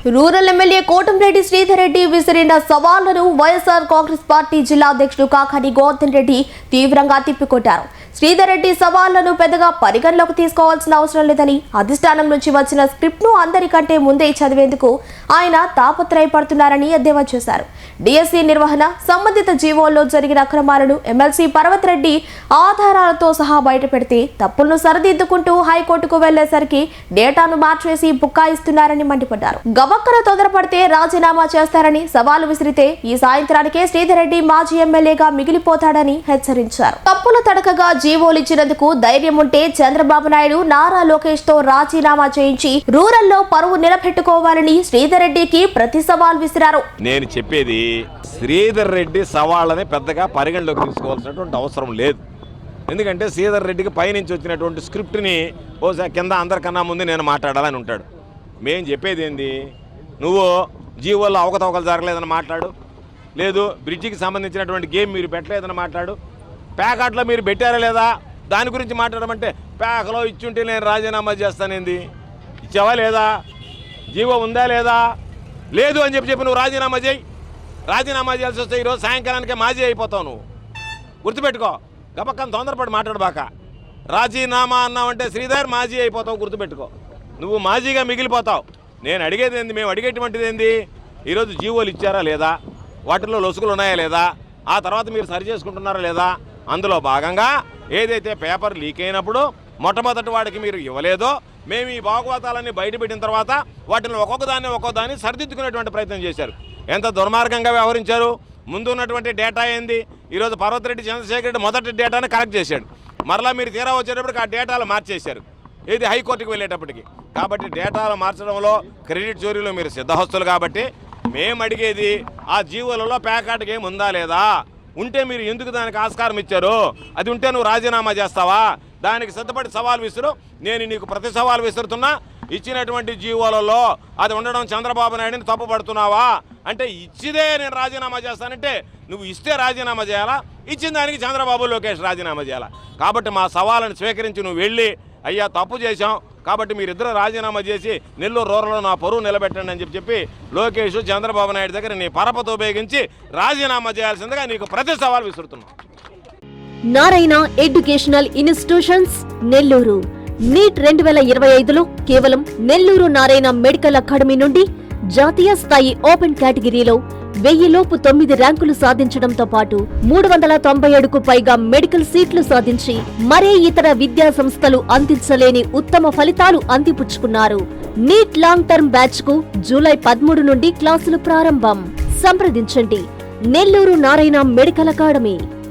Rural MLA Kotamreddy Sridhar Reddy విసిరిన సవాళ్లను YSR Congress party జిల్లా అధ్యక్షుడు కాకాని గోవర్ధన్ రెడ్డి తీవ్రంగా తిప్పికొట్టారు. శ్రీధర్ రెడ్డి సవాళ్లను పెద్దగా పరిగణలోకి తీసుకోవాల్సిన అవసరం లేదని, అధిష్టానం నుంచి వచ్చిన స్క్రిప్ట్ ను అందరికంటే ముందే చదివేందుకు ఆయన తాపత్రయపడుతున్నారని ఎద్దేవా చేశారు. డిఎస్సి నిర్వహణ సంబంధిత జీవోల్లో జరిగిన అక్రమాలను ఎమ్మెల్సీ పర్వత్ రెడ్డి ఆధారాలతో సహా బయటపెడితే తప్పులను సరిదిద్దుకుంటూ హైకోర్టుకు వెళ్లేసరికి డేటాను మార్చేసి బుక్కాయిస్తున్నారని మండిపడ్డారు. గబక్కన తొందరపడితే రాజీనామా చేస్తారని సవాలు విసిరితే ఈ సాయంత్రానికే శ్రీధర్ రెడ్డి మాజీ ఎమ్మెల్యేగా మిగిలిపోతాడని హెచ్చరించారు. తప్పుల తడకగా జీవోలు ఇచ్చినందుకు ధైర్యం ఉంటే చంద్రబాబు నాయుడు నారా లోకేష్ తో రాజీనామా చేయించి రూరల్లో పరువు నిలబెట్టుకోవాలని శ్రీధర్ రెడ్డికి ప్రతి సవాల్ విసిరారు. నేను చెప్పేది శ్రీధర్ రెడ్డి సవాళ్ళని పెద్దగా పరిగణలోకి తీసుకోవాల్సినటువంటి అవసరం లేదు. ఎందుకంటే శ్రీధర్ రెడ్డికి పైనుంచి వచ్చినటువంటి స్క్రిప్ట్ని బహుశా కింద అందరికన్నా ముందు నేను మాట్లాడాలని ఉంటాడు. మేము చెప్పేది ఏంది, నువ్వు జీవోల్లో అవకతవకలు జరగలేదని మాట్లాడు, లేదు బ్రిడ్జికి సంబంధించినటువంటి గేమ్ మీరు పెట్టలేదని మాట్లాడు, ప్యాకెట్లో మీరు పెట్టారా లేదా దాని గురించి మాట్లాడమంటే ప్యాకలో ఇచ్చుంటే నేను రాజీనామా చేస్తానేంది, ఇచ్చావా లేదా, జీవో ఉందా లేదా, లేదు అని చెప్పి నువ్వు రాజీనామా చేయి. రాజీనామా చేయాల్సి వస్తే ఈరోజు సాయంకాలానికే మాజీ అయిపోతావు. నువ్వు గుర్తుపెట్టుకో, గబక్కని తొందరపడి మాట్లాడబాక. రాజీనామా అన్నావంటే శ్రీధర్ మాజీ అయిపోతావు, గుర్తుపెట్టుకో. నువ్వు మాజీగా మిగిలిపోతావు. నేను అడిగేది ఏంది, మేము అడిగేటువంటిది ఏంది, ఈరోజు జీవోలు ఇచ్చారా లేదా, వాటిల్లో లొసుగులు ఉన్నాయా లేదా, ఆ తర్వాత మీరు సరి చేసుకుంటున్నారా లేదా, అందులో భాగంగా ఏదైతే పేపర్ లీక్ అయినప్పుడు మొట్టమొదటి వాడికి మీరు ఇవ్వలేదో మేము ఈ భాగవతాలన్నీ బయటపెట్టిన తర్వాత వాటిని ఒక్కొక్క దాన్ని సరిదిద్దుకునేటువంటి ప్రయత్నం చేశారు. ఎంత దుర్మార్గంగా వ్యవహరించారు. ముందు ఉన్నటువంటి డేటా ఏంది, ఈరోజు పర్వత్ రెడ్డి చంద్రశేఖర్ రెడ్డి మొదటి డేటాను కరెక్ట్ చేశాడు. మరలా మీరు తీరా వచ్చేటప్పటికి ఆ డేటాలు మార్చేశారు, ఏది హైకోర్టుకు వెళ్ళేటప్పటికి. కాబట్టి డేటాలు మార్చడంలో క్రెడిట్ చోరీలో మీరు సిద్ధహస్తులు. కాబట్టి మేము అడిగేది ఆ జీవోలలో ప్యాకెట్కి ఏమి ఉందా లేదా, ఉంటే మీరు ఎందుకు దానికి ఆస్కారం ఇచ్చారు, అది ఉంటే నువ్వు రాజీనామా చేస్తావా, దానికి సిద్ధపడి సవాల్ విసురు. నేను నీకు ప్రతి సవాల్ విసురుతున్నా. ఇచ్చినటువంటి జీవోలలో అది ఉండడం చంద్రబాబు నాయుడిని తప్పుపడుతున్నావా అంటే, ఇచ్చిదే నేను రాజీనామా చేస్తానంటే నువ్వు ఇస్తే రాజీనామా చేయాలా, ఇచ్చిన దానికి చంద్రబాబు లోకేష్ రాజీనామా చేయాలా. కాబట్టి మా సవాళ్ళను స్వీకరించి నువ్వు వెళ్ళి అయ్యా తప్పు చేశాం కాబట్టి మీరిద్దరూ రాజీనామా చేసి నెల్లూరు రూరల్లో నా పరువు నిలబెట్టండి అని చెప్పి లోకేష్ చంద్రబాబు నాయుడు దగ్గర నీ పరపతో ఉపయోగించి రాజీనామా చేయాల్సిందిగా నీకు ప్రతి సవాల్ విసురుతున్నాం. Narayana educational institutions Nellore NEET 2025లో కేవలం నెల్లూరు నారాయణ మెడికల్ అకాడమీ నుండి జాతీయ స్థాయి ఓపెన్ కేటగిరీలో 1000 లోపు 9 ర్యాంకులు సాధించడంతో పాటు 397కు పైగా మెడికల్ సీట్లు సాధించి మరే ఇతర విద్యా సంస్థలు అందించలేని ఉత్తమ ఫలితాలు అందిపుచ్చుకున్నారు. నీట్ లాంగ్ టర్మ్ బ్యాచ్ కు జూలై 13 నుండి క్లాసులు ప్రారంభం. సంప్రదించండి నెల్లూరు నారాయణ మెడికల్ అకాడమీ.